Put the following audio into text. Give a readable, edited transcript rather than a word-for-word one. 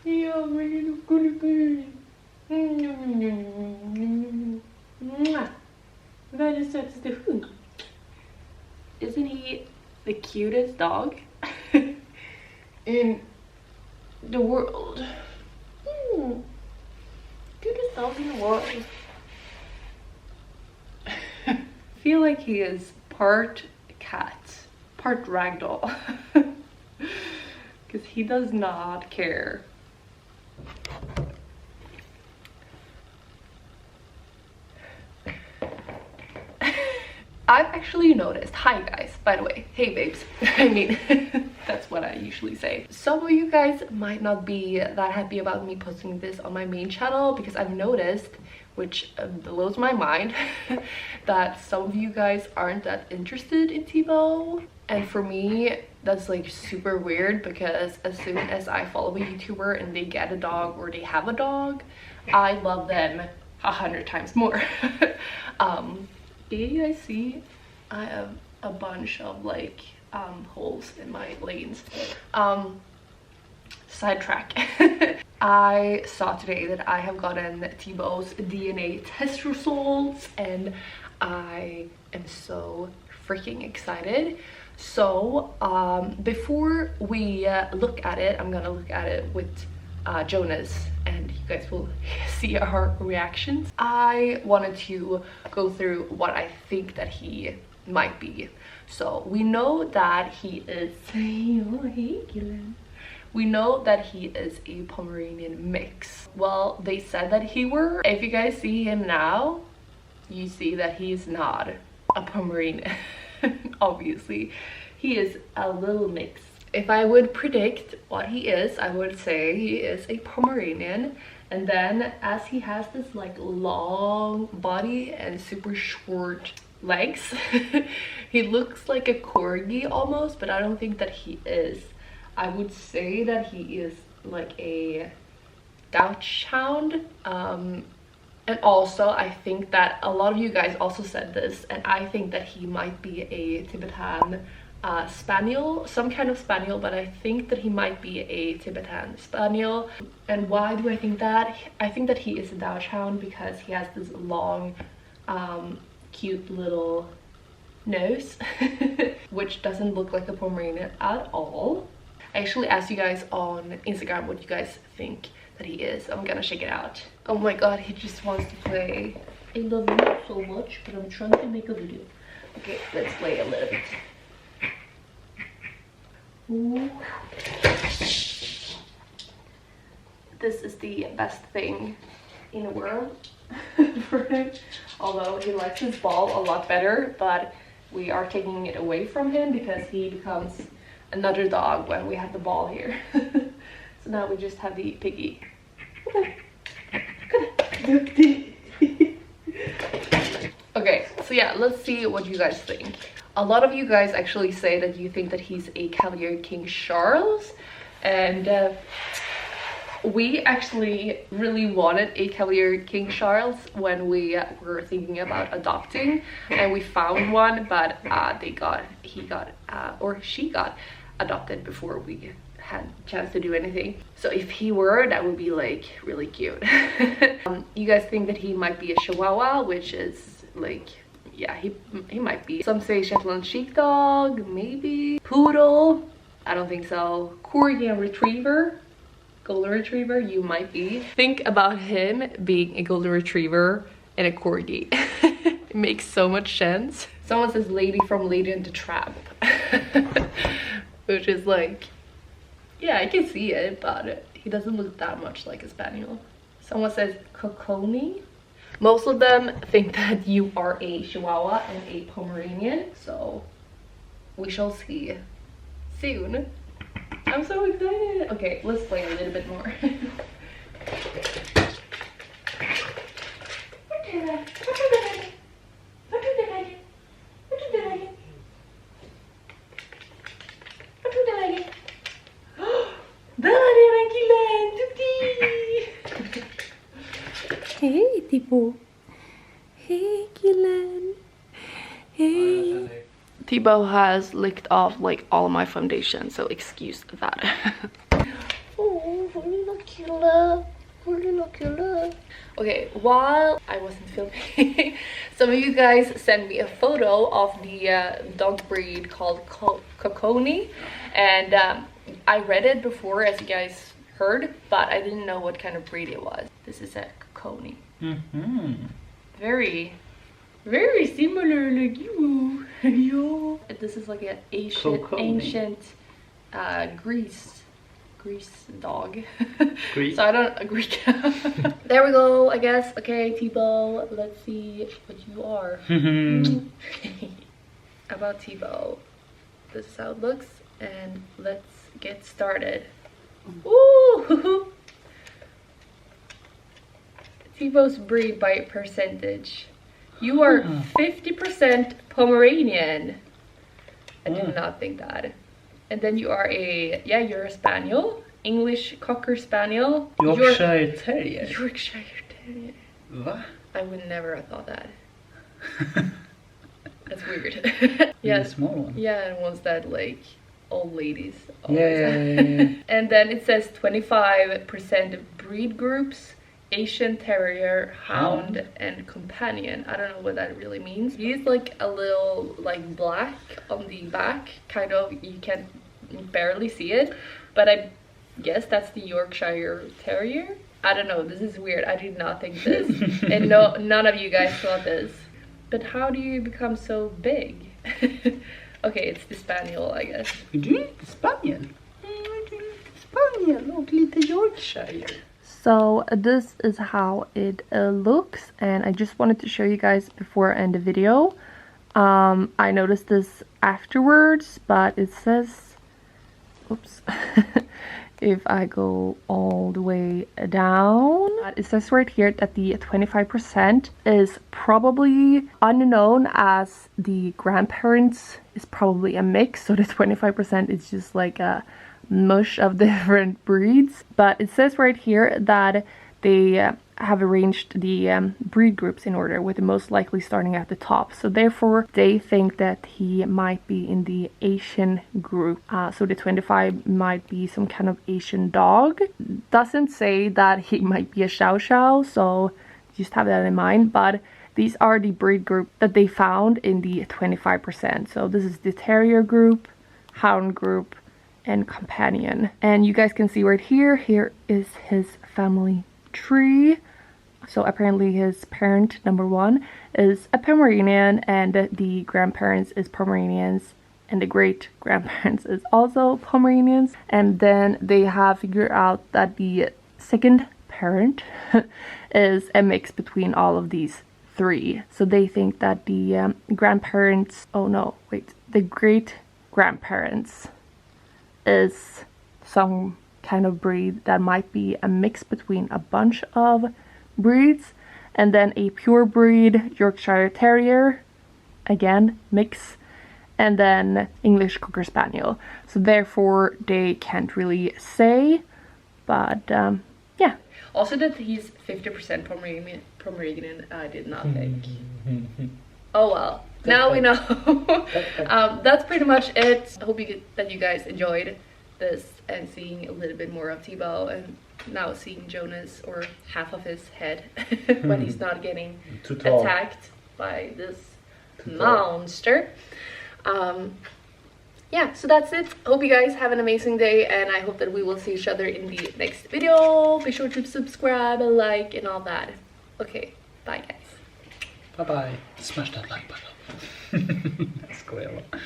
Ja, men gullig. Världens sötaste hund. Isn't he the cutest dog in the world? Cutest dog in the world. I feel like he is part cat, part ragdoll. Because he does not care. I've actually noticed, hi guys, by the way, hey babes, I mean, that's what I usually say. Some of you guys might not be that happy about me posting this on my main channel because I've noticed, which blows my mind, that some of you guys aren't that interested in Thibo. And for me, that's like super weird because as soon as I follow a YouTuber and they get a dog or they have a dog, I love them 100 times more. You guys see I have a bunch of like holes in my leggings. Sidetrack. I saw today that I have gotten Thibo's DNA test results and I am so freaking excited. So before we look at it, I'm gonna look at it with Jonas and you guys will see our reactions. I wanted to go through what I think that he might be. So we know that he is we know that he is a Pomeranian mix. Well, they said that he were. If you guys see him now, you see that he's not a Pomeranian. Obviously he is a little mix. If I would predict what he is, I would say he is a Pomeranian. And then as he has this like long body and super short legs, he looks like a corgi almost, but I don't think that he is. I would say that he is like a Dachshund. And also I think that a lot of you guys also said this, and I think that he might be a Tibetan Spaniel, some kind of Spaniel, but I think that he might be a Tibetan Spaniel. And why do I think that? I think that he is a Dachshund because he has this long cute little nose which doesn't look like a Pomeranian at all. I actually asked you guys on Instagram what you guys think that he is. I'm gonna check it out. Oh my god, he just wants to play. I love you so much, but I'm trying to make a video. Okay, let's play a little bit. Ooh. This is the best thing in the world for him. Although he likes his ball a lot better, but we are taking it away from him because he becomes another dog when we have the ball here. So now we just have the piggy. Okay, so yeah, let's see what you guys think. A lot of you guys actually say that you think that he's a Cavalier King Charles, and we actually really wanted a Cavalier King Charles when we were thinking about adopting, and we found one, but she got adopted before we had a chance to do anything. So if he were, that would be like really cute. You guys think that he might be a Chihuahua, which is like, yeah, he might be. Some say Shetland Sheepdog, maybe. Poodle, I don't think so. Corgi and Retriever, Golden Retriever, you might be. Think about him being a Golden Retriever and a Corgi. It makes so much sense. Someone says Lady from Lady and the Tramp. Which is like, yeah, I can see it, but he doesn't look that much like a Spaniel. Someone says Coconi. Most of them think that you are a Chihuahua and a Pomeranian, so we shall see soon. I'm so excited. Okay, let's play a little bit more. Hey, Thibo. Hey, Gillen. Hey. Thibo has licked off like all my foundation, so excuse that. Oh, look Binocular. Binocular. Okay, while I wasn't filming, some of you guys sent me a photo of the dog breed called Coconi, and I read it before, as you guys heard, but I didn't know what kind of breed it was. This is a Coconi. Very similar like you. Yo. This is like an ancient Greece dog. Greece? So I don't Greek. There we go, I guess. Okay, Thibo, let's see what you are. About Thibo, this is how it looks, and let's get started. Ooh. Thibo's breed by percentage. You are 50% Pomeranian. I did not think that. And then you are you're a Spaniel, English Cocker Spaniel. Yorkshire Terrier. Yorkshire Terrier. What? I would never have thought that. That's weird. Yeah, small one. Yeah, and ones that like old ladies. Yeah. And then it says 25% breed groups. Asian Terrier, Hound, and Companion. I don't know what that really means. He's like a little like black on the back, kind of. You can barely see it, but I guess that's the Yorkshire Terrier. I don't know. This is weird. I did not think this, and none of you guys thought this. But how do you become so big? Okay, it's the Spaniel, I guess. Du Spaniel. Spaniel, och lite Yorkshire. So this is how it looks, and I just wanted to show you guys before I end the video. I noticed this afterwards, but it says, oops, if I go all the way down, it says right here that the 25% is probably unknown, as the grandparents is probably a mix, so the 25% is just like a mush of different breeds. But it says right here that they have arranged the breed groups in order, with the most likely starting at the top, so therefore they think that he might be in the Asian group. So the 25 might be some kind of Asian dog. Doesn't say that he might be a Chow Chow, so just have that in mind. But these are the breed group that they found in the 25%. So this is the Terrier group, Hound group, and Companion. And you guys can see right here is his family tree. So apparently his parent number 1 is a Pomeranian, and the grandparents is Pomeranians, and the great grandparents is also Pomeranians. And then they have figured out that the second parent is a mix between all of these 3. So they think that the grandparents, the great grandparents is some kind of breed that might be a mix between a bunch of breeds, and then a pure breed Yorkshire Terrier, again mix, and then English Cocker Spaniel. So therefore they can't really say, but yeah. Also that he's 50% Pomeranian, I did not think. Oh well, now we know. That's pretty much it. I hope that you guys enjoyed this and seeing a little bit more of Thibo, and now seeing Jonas, or half of his head, when he's not getting attacked by this monster. Yeah, so that's it. Hope you guys have an amazing day, and I hope that we will see each other in the next video. Be sure to subscribe, like, and all that. Okay, bye guys. Bye bye. Smash that like button. Jag skojar bara.